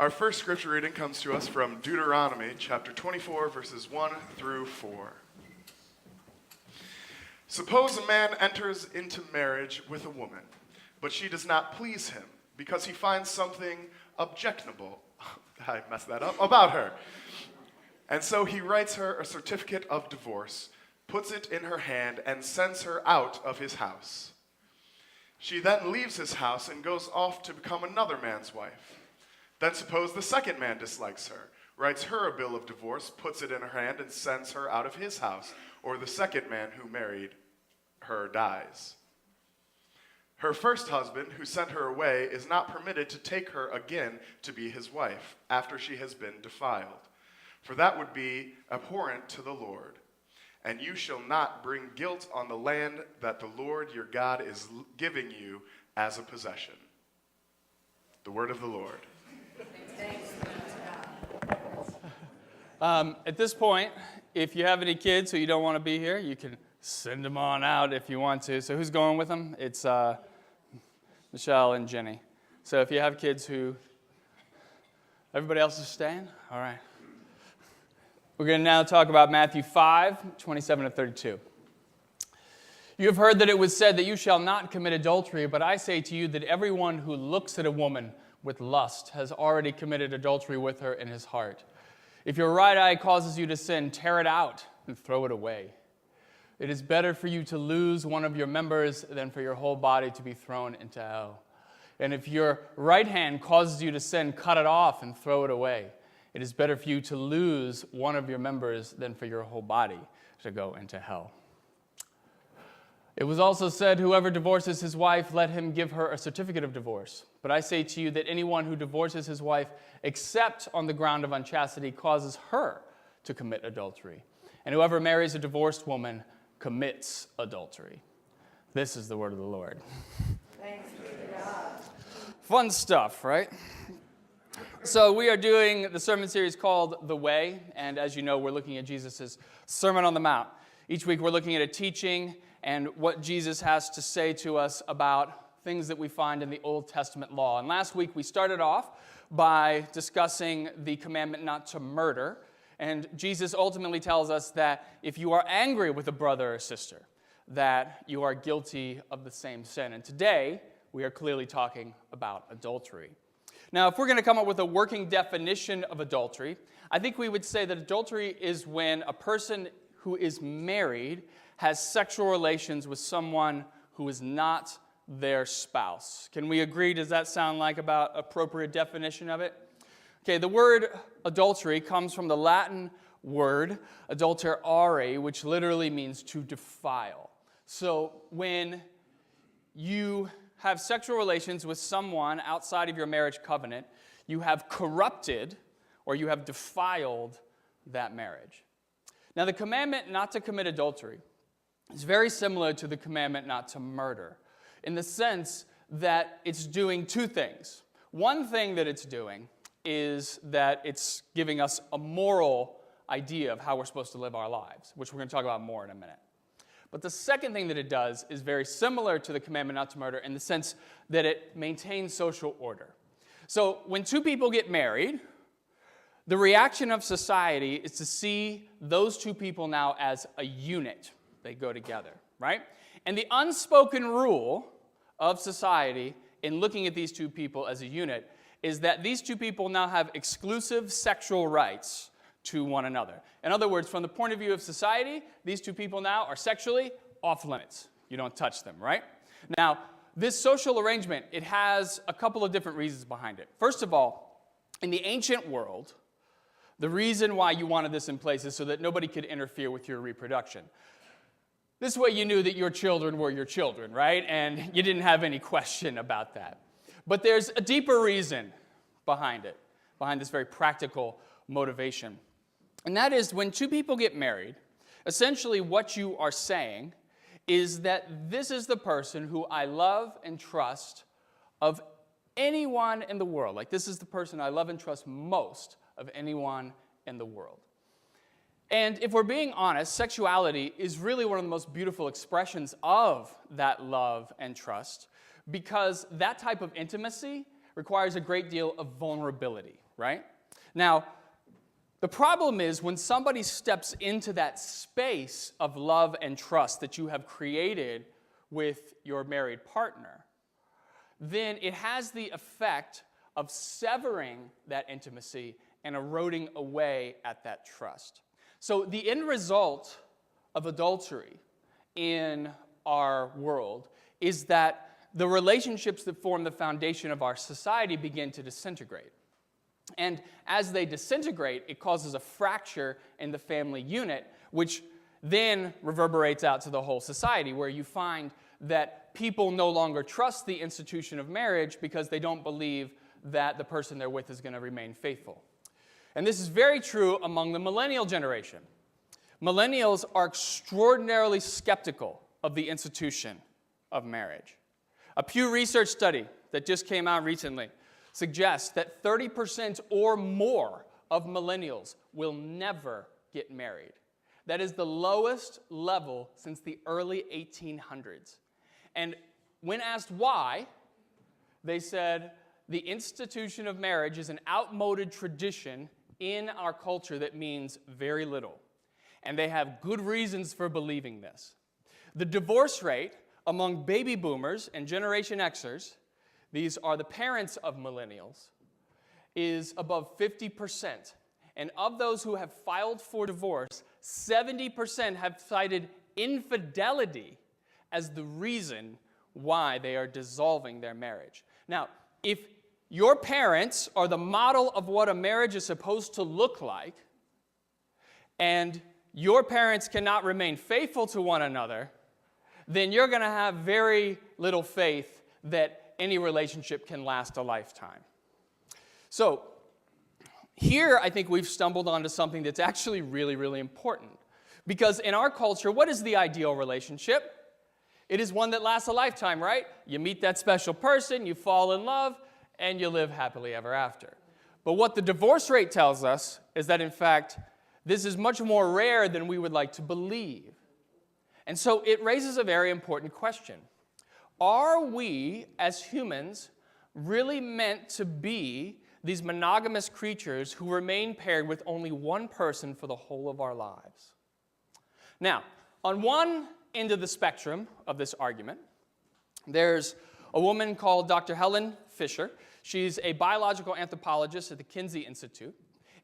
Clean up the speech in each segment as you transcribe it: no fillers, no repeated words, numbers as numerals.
Our first scripture reading comes to us from Deuteronomy chapter 24, verses 1 through 4. Suppose a man enters into marriage with a woman, but she does not please him because he finds something objectionable, I messed that up, about her. And so he writes her a certificate of divorce, puts it in her hand, and sends her out of his house. She then leaves his house and goes off to become another man's wife. Then suppose the second man dislikes her, writes her a bill of divorce, puts it in her hand, and sends her out of his house, or the second man who married her dies. Her first husband, who sent her away, is not permitted to take her again to be his wife after she has been defiled, for that would be abhorrent to the Lord. And you shall not bring guilt on the land that the Lord your God is giving you as a possession. The word of the Lord. At this point, if you have any kids who you don't want to be here, you can send them on out if you want to. So who's going with them? It's Michelle and Jenny. So if you have kids who... Everybody else is staying? All right. We're going to now talk about Matthew 5, 27 to 32. You have heard that it was said that you shall not commit adultery, but I say to you that everyone who looks at a woman with lust has already committed adultery with her in his heart. If your right eye causes you to sin, tear it out and throw it away. It is better for you to lose one of your members than for your whole body to be thrown into hell. And if your right hand causes you to sin, cut it off and throw it away. It is better for you to lose one of your members than for your whole body to go into hell. It was also said, whoever divorces his wife, let him give her a certificate of divorce. But I say to you that anyone who divorces his wife, except on the ground of unchastity, causes her to commit adultery. And whoever marries a divorced woman commits adultery. This is the word of the Lord. Thanks be to God. Fun stuff, right? So we are doing the sermon series called The Way, and as you know, we're looking at Jesus' Sermon on the Mount. Each week we're looking at a teaching and what Jesus has to say to us about things that we find in the Old Testament law. And last week we started off by discussing the commandment not to murder, and Jesus ultimately tells us that if you are angry with a brother or sister, that you are guilty of the same sin. And today we are clearly talking about adultery. Now, if we're going to come up with a working definition of adultery, I think we would say that adultery is when a person who is married has sexual relations with someone who is not their spouse. Can we agree? Does that sound like about appropriate definition of it? Okay, the word adultery comes from the Latin word adulterare, which literally means to defile. So when you have sexual relations with someone outside of your marriage covenant, you have corrupted or you have defiled that marriage. Now, the commandment not to commit adultery is very similar to the commandment not to murder in the sense that it's doing two things. One thing that it's doing is that it's giving us a moral idea of how we're supposed to live our lives, which we're going to talk about more in a minute. But the second thing that it does is very similar to the commandment not to murder in the sense that it maintains social order. So when two people get married, the reaction of society is to see those two people now as a unit. They go together, right? And the unspoken rule of society in looking at these two people as a unit is that these two people now have exclusive sexual rights to one another. In other words, from the point of view of society, these two people now are sexually off limits. You don't touch them, right? Now, this social arrangement, it has a couple of different reasons behind it. First of all, in the ancient world, the reason why you wanted this in place is so that nobody could interfere with your reproduction. This way you knew that your children were your children, right? And you didn't have any question about that. But there's a deeper reason behind it, behind this very practical motivation. And that is when two people get married, essentially what you are saying is that this is the person who I love and trust of anyone in the world. Like, this is the person I love and trust most of anyone in the world. And if we're being honest, sexuality is really one of the most beautiful expressions of that love and trust because that type of intimacy requires a great deal of vulnerability. right? Now, the problem is when somebody steps into that space of love and trust that you have created with your married partner, then it has the effect of severing that intimacy and eroding away at that trust. So the end result of adultery in our world is that the relationships that form the foundation of our society begin to disintegrate. And as they disintegrate, it causes a fracture in the family unit, which then reverberates out to the whole society, where you find that people no longer trust the institution of marriage because they don't believe that the person they're with is going to remain faithful. And this is very true among the millennial generation. Millennials are extraordinarily skeptical of the institution of marriage. A Pew Research study that just came out recently suggests that 30% or more of millennials will never get married. That is the lowest level since the early 1800s. And when asked why, they said the institution of marriage is an outmoded tradition in our culture that means very little. And they have good reasons for believing this. The divorce rate among baby boomers and Generation Xers, these are the parents of millennials, is above 50%. And of those who have filed for divorce, 70% have cited infidelity as the reason why they are dissolving their marriage. Now, if your parents are the model of what a marriage is supposed to look like, and your parents cannot remain faithful to one another, then you're going to have very little faith that any relationship can last a lifetime. So, here I think we've stumbled onto something that's actually really, really important. Because in our culture, what is the ideal relationship? It is one that lasts a lifetime, right? You meet that special person, you fall in love, and you live happily ever after. But what the divorce rate tells us is that, in fact, this is much more rare than we would like to believe. And so it raises a very important question. Are we, as humans, really meant to be these monogamous creatures who remain paired with only one person for the whole of our lives? Now, on one end of the spectrum of this argument, there's a woman called Dr. Helen Fisher. She's a biological anthropologist at the Kinsey Institute,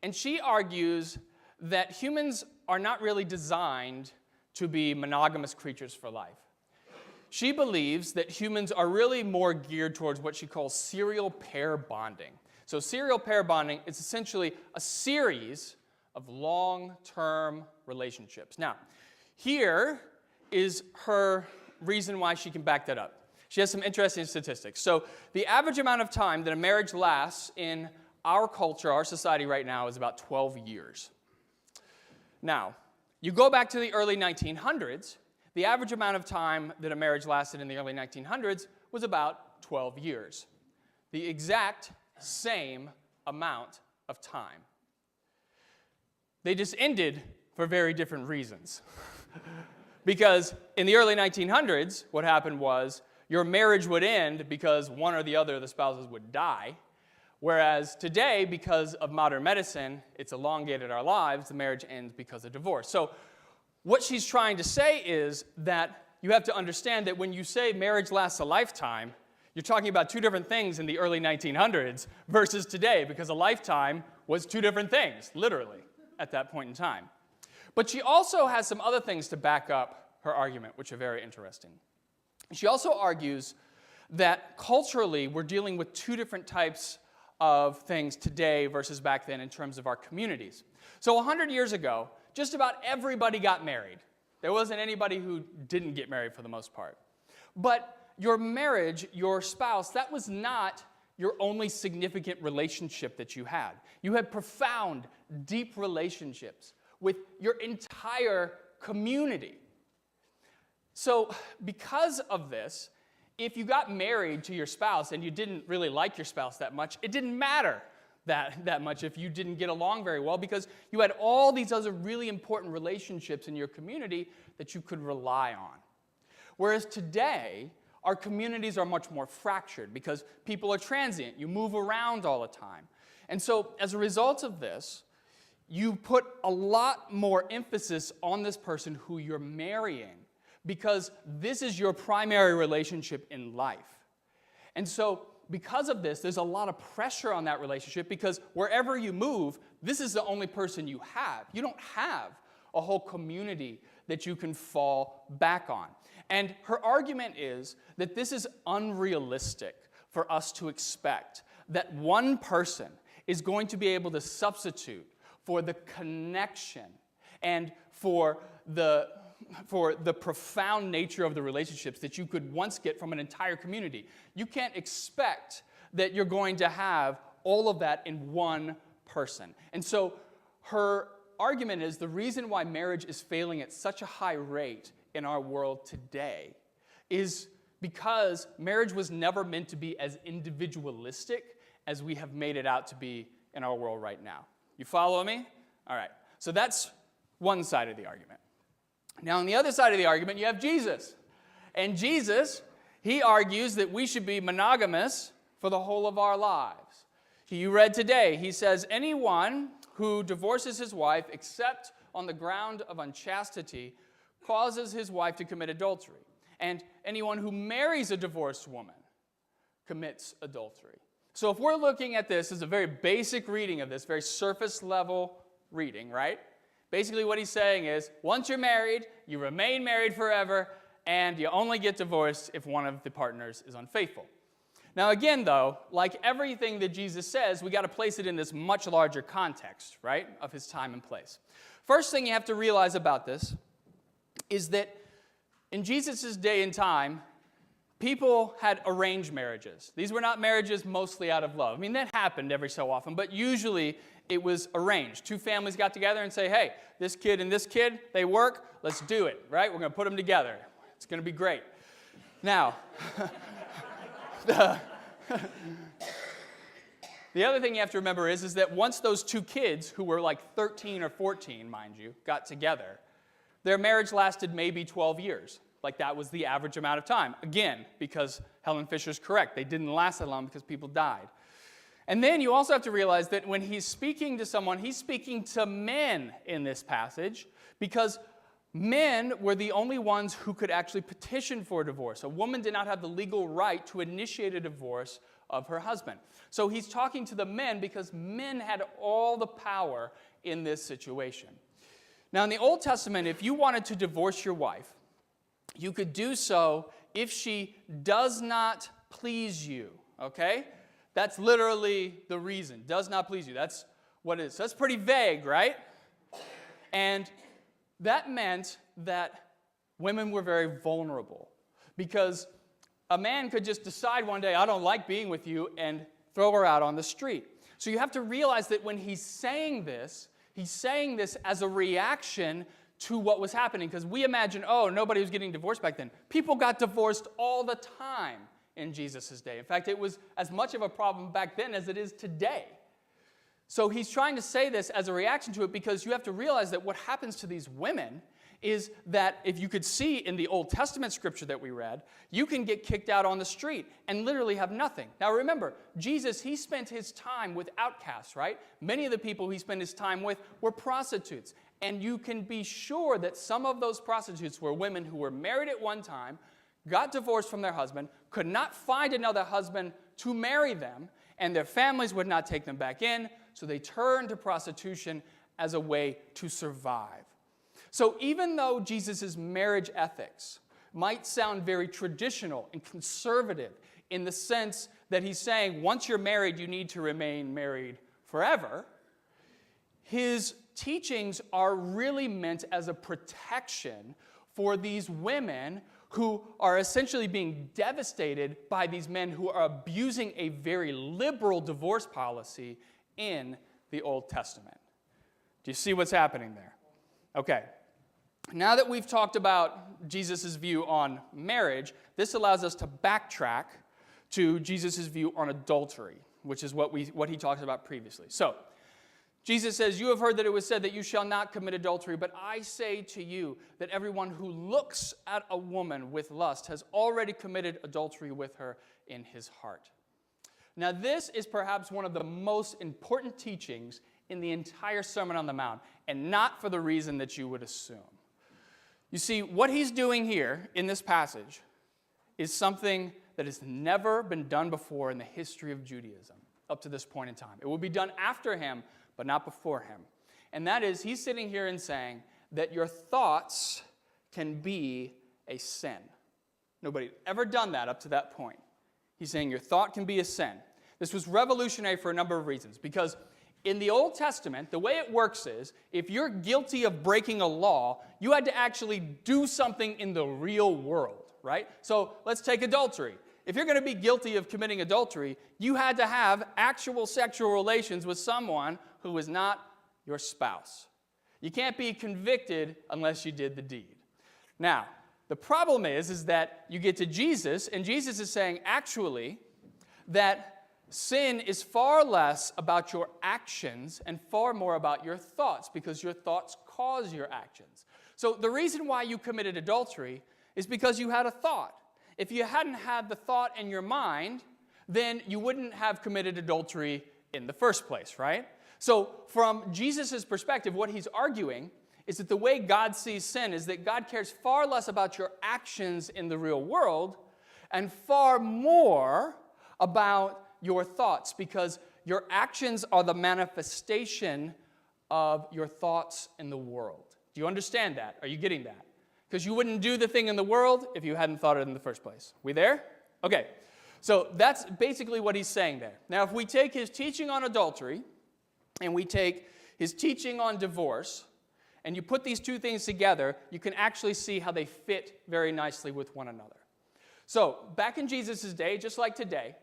and she argues that humans are not really designed to be monogamous creatures for life. She believes that humans are really more geared towards what she calls serial pair bonding. So serial pair bonding is essentially a series of long-term relationships. Now, here is her reason why she can back that up. She has some interesting statistics. So the average amount of time that a marriage lasts in our culture, our society right now, is about 12 years. Now, you go back to the early 1900s, the average amount of time that a marriage lasted in the early 1900s was about 12 years. The exact same amount of time. They just ended for very different reasons. Because in the early 1900s, what happened was your marriage would end because one or the other of the spouses would die. Whereas today, because of modern medicine, it's elongated our lives, the marriage ends because of divorce. So what she's trying to say is that you have to understand that when you say marriage lasts a lifetime, you're talking about two different things in the early 1900s versus today, because a lifetime was two different things, literally, at that point in time. But she also has some other things to back up her argument, which are very interesting. She also argues that culturally, we're dealing with two different types of things today versus back then in terms of our communities. So 100 years ago, just about everybody got married. There wasn't anybody who didn't get married for the most part. But your marriage, your spouse, that was not your only significant relationship that you had. You had profound, deep relationships with your entire community. So because of this, if you got married to your spouse and you didn't really like your spouse that much, it didn't matter that much if you didn't get along very well, because you had all these other really important relationships in your community that you could rely on. Whereas today, our communities are much more fractured because people are transient. You move around all the time. And so as a result of this, you put a lot more emphasis on this person who you're marrying because this is your primary relationship in life. And so because of this, there's a lot of pressure on that relationship because wherever you move, this is the only person you have. You don't have a whole community that you can fall back on. And her argument is that this is unrealistic for us to expect that one person is going to be able to substitute for the connection and for the profound nature of the relationships that you could once get from an entire community. You can't expect that you're going to have all of that in one person. And so her argument is the reason why marriage is failing at such a high rate in our world today is because marriage was never meant to be as individualistic as we have made it out to be in our world right now. You follow me? All right. So that's one side of the argument. Now, on the other side of the argument, you have Jesus. And Jesus, he argues that we should be monogamous for the whole of our lives. You read today, he says, anyone who divorces his wife except on the ground of unchastity causes his wife to commit adultery. And anyone who marries a divorced woman commits adultery. So if we're looking at this as a very basic reading of this, very surface level reading, right? Basically what he's saying is, once you're married, you remain married forever, and you only get divorced if one of the partners is unfaithful. Now again, though, like everything that Jesus says, we got to place it in this much larger context, right, of his time and place. First thing you have to realize about this is that in Jesus' day and time, people had arranged marriages. These were not marriages mostly out of love. I mean, that happened every so often, but usually it was arranged. Two families got together and say, hey, this kid and this kid, they work, let's do it, right? We're going to put them together. It's going to be great. Now, the other thing you have to remember is that once those two kids, who were like 13 or 14, mind you, got together, their marriage lasted maybe 12 years. Like that was the average amount of time. Again, because Helen Fisher's correct. They didn't last that long because people died. And then you also have to realize that when he's speaking to someone, he's speaking to men in this passage because men were the only ones who could actually petition for divorce. A woman did not have the legal right to initiate a divorce of her husband. So he's talking to the men because men had all the power in this situation. Now in the Old Testament, if you wanted to divorce your wife, you could do so if she does not please you, okay? That's literally the reason, does not please you. That's what it is. So that's pretty vague, right? And that meant that women were very vulnerable because a man could just decide one day, I don't like being with you, and throw her out on the street. So you have to realize that when he's saying this as a reaction to what was happening, because we imagine, oh, nobody was getting divorced back then. People got divorced all the time in Jesus' day. In fact, it was as much of a problem back then as it is today. So he's trying to say this as a reaction to it because you have to realize that what happens to these women is that if you could see in the Old Testament scripture that we read, you can get kicked out on the street and literally have nothing. Now remember, Jesus, he spent his time with outcasts, right? Many of the people he spent his time with were prostitutes. And you can be sure that some of those prostitutes were women who were married at one time, got divorced from their husband, could not find another husband to marry them, and their families would not take them back in, so they turned to prostitution as a way to survive. So even though Jesus' marriage ethics might sound very traditional and conservative in the sense that he's saying once you're married, you need to remain married forever, his teachings are really meant as a protection for these women who are essentially being devastated by these men who are abusing a very liberal divorce policy in the Old Testament. Do you see what's happening there? Okay. Now that we've talked about Jesus' view on marriage, this allows us to backtrack to Jesus' view on adultery, which is what he talked about previously. So, Jesus says, you have heard that it was said that you shall not commit adultery, but I say to you that everyone who looks at a woman with lust has already committed adultery with her in his heart. Now, this is perhaps one of the most important teachings in the entire Sermon on the Mount, and not for the reason that you would assume. You see, what he's doing here in this passage is something that has never been done before in the history of Judaism up to this point in time. It will be done after him, but not before him. And that is, he's sitting here and saying that your thoughts can be a sin. Nobody had ever done that up to that point. He's saying your thought can be a sin. This was revolutionary for a number of reasons, because in the Old Testament, the way it works is, if you're guilty of breaking a law, you had to actually do something in the real world, right? So let's take adultery. If you're going to be guilty of committing adultery, you had to have actual sexual relations with someone who was not your spouse. You can't be convicted unless you did the deed. Now, the problem is that you get to Jesus, and Jesus is saying, actually, that sin is far less about your actions and far more about your thoughts, because your thoughts cause your actions. So the reason why you committed adultery is because you had a thought. If you hadn't had the thought in your mind, then you wouldn't have committed adultery in the first place, right? So from Jesus' perspective, what he's arguing is that the way God sees sin is that God cares far less about your actions in the real world and far more about your thoughts, because your actions are the manifestation of your thoughts in the world. Do you understand that? Are you getting that? Because you wouldn't do the thing in the world if you hadn't thought it in the first place. We there? Okay. So that's basically what he's saying there. Now, if we take his teaching on adultery and we take his teaching on divorce, and you put these two things together, you can actually see how they fit very nicely with one another. So back in Jesus' day, just like today,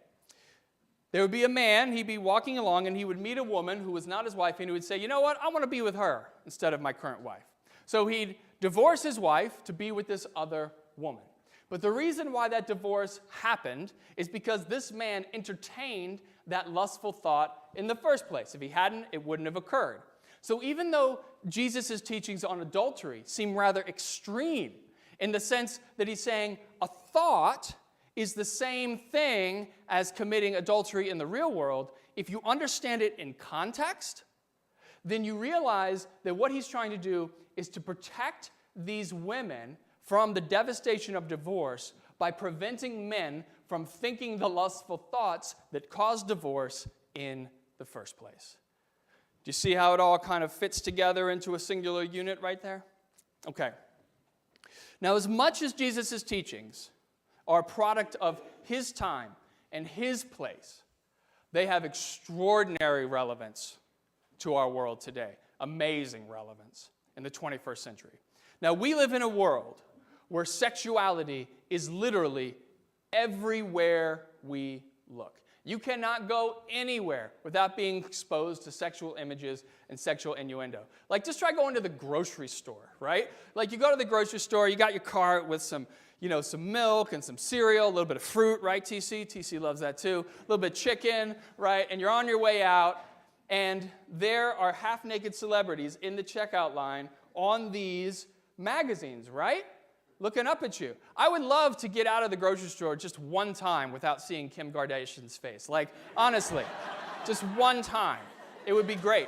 there would be a man, he'd be walking along, and he would meet a woman who was not his wife, and he would say, you know what, I want to be with her instead of my current wife. So he'd divorce his wife to be with this other woman. But the reason why that divorce happened is because this man entertained that lustful thought in the first place. If he hadn't, it wouldn't have occurred. So even though Jesus' teachings on adultery seem rather extreme in the sense that he's saying a thought is the same thing as committing adultery in the real world, if you understand it in context, then you realize that what he's trying to do is to protect these women from the devastation of divorce by preventing men from thinking the lustful thoughts that cause divorce in the first place. Do you see how it all kind of fits together into a singular unit right there? Okay. Now, as much as Jesus' teachings are a product of his time and his place, they have extraordinary relevance to our world today. Amazing relevance in the 21st century. Now, we live in a world where sexuality is literally everywhere we look. You cannot go anywhere without being exposed to sexual images and sexual innuendo. Like, just try going to the grocery store, right? Like, you go to the grocery store, you got your cart with some milk and some cereal, a little bit of fruit, right, TC? TC loves that too. A little bit of chicken, right? And you're on your way out, and there are half-naked celebrities in the checkout line on these magazines, right? Looking up at you. I would love to get out of the grocery store just one time without seeing Kim Kardashian's face. Like, honestly, just one time. It would be great.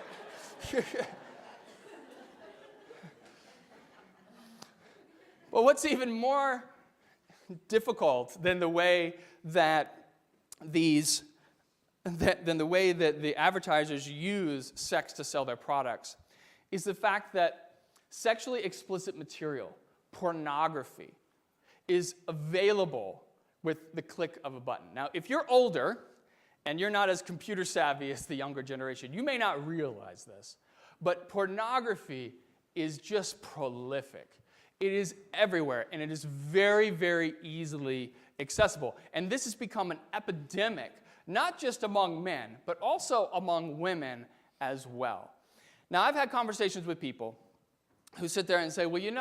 But what's even more difficult than the way that the advertisers use sex to sell their products is the fact that sexually explicit material, pornography, is available with the click of a button. Now, if you're older and you're not as computer savvy as the younger generation, you may not realize this, but pornography is just prolific. It is everywhere, and it is very, very easily accessible. And this has become an epidemic, not just among men, but also among women as well. Now, I've had conversations with people who sit there and say, well, you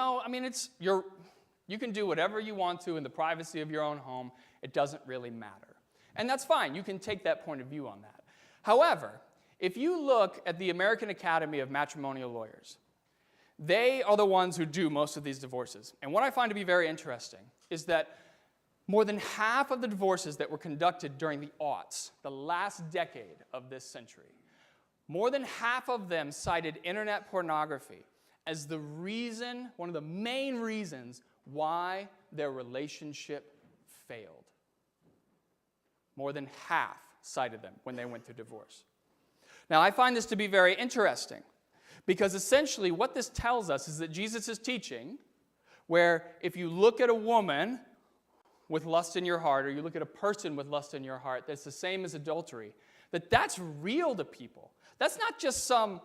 can do whatever you want to in the privacy of your own home. It doesn't really matter. And that's fine. You can take that point of view on that. However, if you look at the American Academy of Matrimonial Lawyers, they are the ones who do most of these divorces. And what I find to be very interesting is that More than half of the divorces that were conducted during the aughts, the last decade of this century, more than half of them cited internet pornography as the reason, one of the main reasons why their relationship failed. More than half cited them when they went through divorce. Now, I find this to be very interesting because essentially what this tells us is that Jesus is teaching where if you look at a woman with lust in your heart or you look at a person with lust in your heart, that's the same as adultery, that's real to people. That's not just some,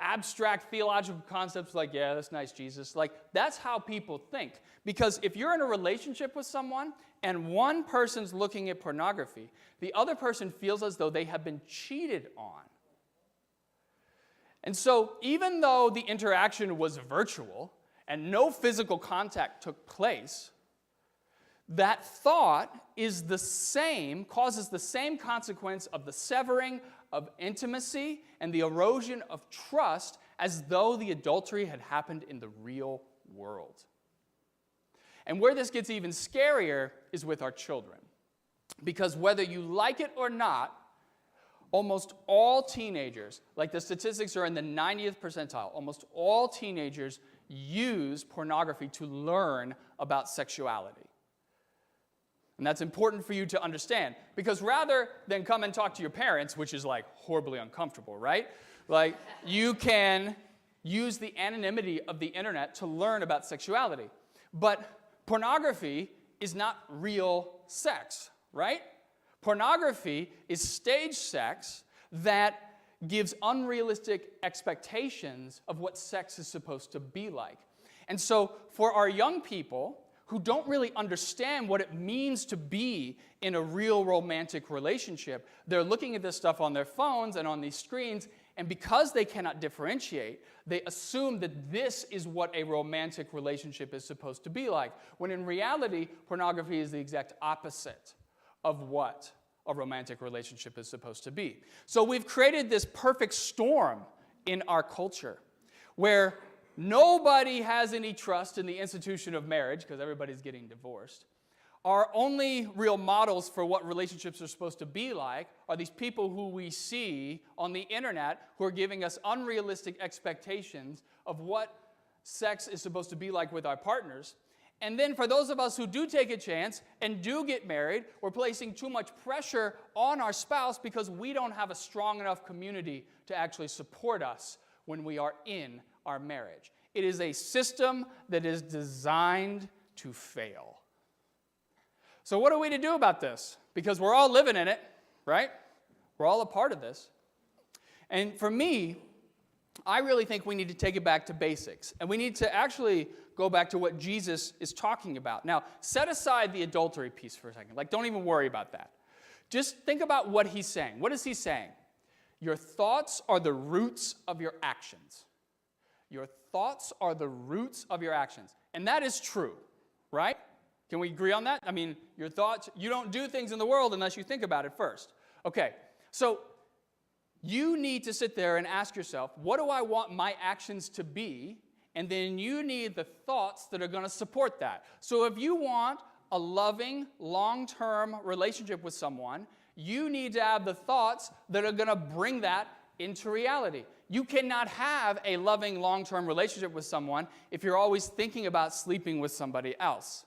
abstract theological concepts like, yeah, that's nice, Jesus. Like, that's how people think. Because if you're in a relationship with someone and one person's looking at pornography, the other person feels as though they have been cheated on. And so even though the interaction was virtual and no physical contact took place, that thought is the same, causes the same consequence of the severing of intimacy and the erosion of trust as though the adultery had happened in the real world. And where this gets even scarier is with our children. Because whether you like it or not, almost all teenagers, like the statistics are in the 90th percentile, almost all teenagers use pornography to learn about sexuality. And that's important for you to understand, because rather than come and talk to your parents, which is like horribly uncomfortable, right? Like, you can use the anonymity of the internet to learn about sexuality. But pornography is not real sex, right? Pornography is stage sex that gives unrealistic expectations of what sex is supposed to be like. And so for our young people who don't really understand what it means to be in a real romantic relationship, they're looking at this stuff on their phones and on these screens, and because they cannot differentiate, they assume that this is what a romantic relationship is supposed to be like, when in reality, pornography is the exact opposite of what a romantic relationship is supposed to be. So we've created this perfect storm in our culture where nobody has any trust in the institution of marriage because everybody's getting divorced. Our only real models for what relationships are supposed to be like are these people who we see on the internet who are giving us unrealistic expectations of what sex is supposed to be like with our partners. And then for those of us who do take a chance and do get married, we're placing too much pressure on our spouse because we don't have a strong enough community to actually support us when we are in our marriage. It is a system that is designed to fail. So what are we to do about this? Because we're all living in it, right? We're all a part of this. And for me, I really think we need to take it back to basics. And we need to actually go back to what Jesus is talking about. Now, set aside the adultery piece for a second. Like, don't even worry about that. Just think about what he's saying. What is he saying? Your thoughts are the roots of your actions. Your thoughts are the roots of your actions. And that is true, right? Can we agree on that? I mean, your thoughts, you don't do things in the world unless you think about it first. Okay, so you need to sit there and ask yourself, what do I want my actions to be? And then you need the thoughts that are going to support that. So if you want a loving, long-term relationship with someone, you need to have the thoughts that are going to bring that into reality. You cannot have a loving, long-term relationship with someone if you're always thinking about sleeping with somebody else.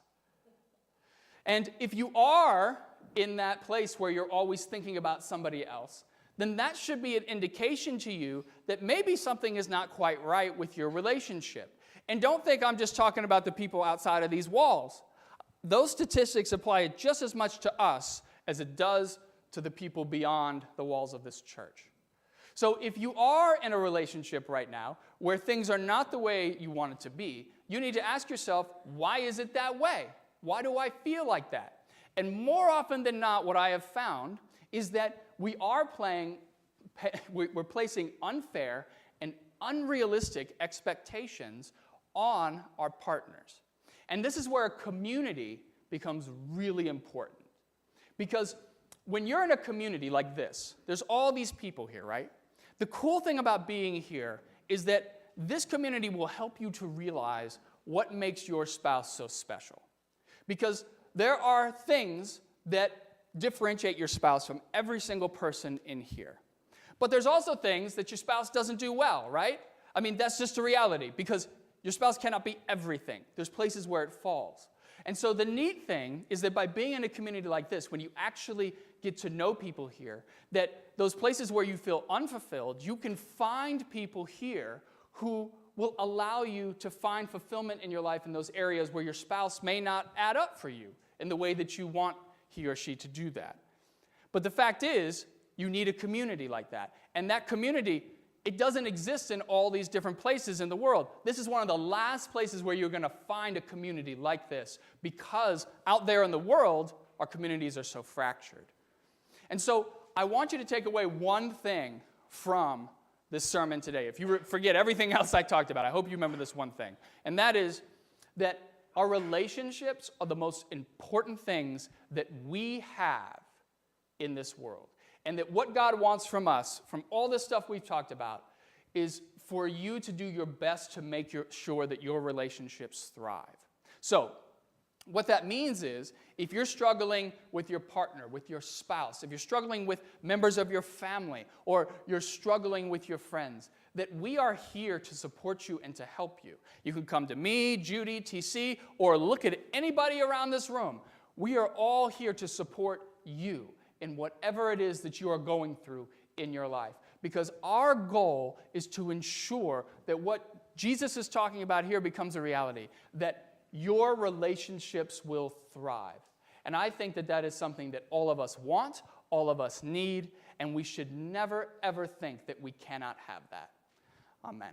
And if you are in that place where you're always thinking about somebody else, then that should be an indication to you that maybe something is not quite right with your relationship. And don't think I'm just talking about the people outside of these walls. Those statistics apply just as much to us as it does to the people beyond the walls of this church. So if you are in a relationship right now where things are not the way you want it to be, you need to ask yourself, why is it that way? Why do I feel like that? And more often than not, what I have found is that we're placing unfair and unrealistic expectations on our partners. And this is where a community becomes really important. Because when you're in a community like this, there's all these people here, right? The cool thing about being here is that this community will help you to realize what makes your spouse so special. Because there are things that differentiate your spouse from every single person in here. But there's also things that your spouse doesn't do well, right? I mean, that's just a reality because your spouse cannot be everything. There's places where it falls. And so the neat thing is that by being in a community like this, when you actually get to know people here, that those places where you feel unfulfilled, you can find people here who will allow you to find fulfillment in your life in those areas where your spouse may not add up for you in the way that you want he or she to do that. But the fact is, you need a community like that. And that community, it doesn't exist in all these different places in the world. This is one of the last places where you're going to find a community like this because out there in the world, our communities are so fractured. And so I want you to take away one thing from this sermon today. If you forget everything else I talked about, I hope you remember this one thing. And that is that our relationships are the most important things that we have in this world. And that what God wants from us, from all this stuff we've talked about, is for you to do your best to make sure that your relationships thrive. So, what that means is, if you're struggling with your partner, with your spouse, if you're struggling with members of your family, or you're struggling with your friends, that we are here to support you and to help you. You can come to me, Judy, TC, or look at anybody around this room. We are all here to support you in whatever it is that you are going through in your life. Because our goal is to ensure that what Jesus is talking about here becomes a reality, that your relationships will thrive. And I think that that is something that all of us want, all of us need, and we should never, ever think that we cannot have that. Amen.